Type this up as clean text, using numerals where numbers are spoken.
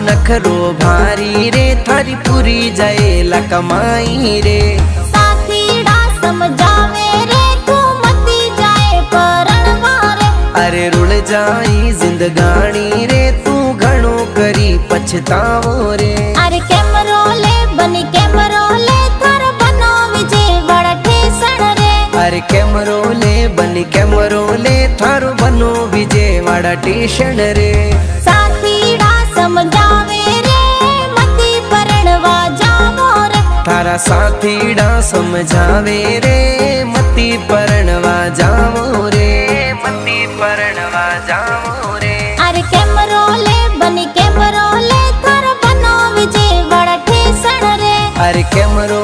नखरो भारी रे थारी पूरी जाएला कमाई रे। साथीड़ा समझावे रे तू मती जाए परणवा रे। अरे रुल जाई जिंदगानी रे तू घणो करी पछतावो रे। अरे कैमरो ले बनी कैमरो ले थार बनो विजय बड़ा ठेसण रे। अरे कैमरो ले बनी कैमरो ले थारो बनो विजय वाड़ा टेशन रे। साथीड़ा समझावे रे मती परणवा जावो रे। थारा साथीड़ा समझावे रे मती परणवा जावो रे। मती परणवा जावो रे। अरे कैमरो ले बनी कैमरो ले थार बनो विजय बड़ा ठेसण रे। अरे कैमरो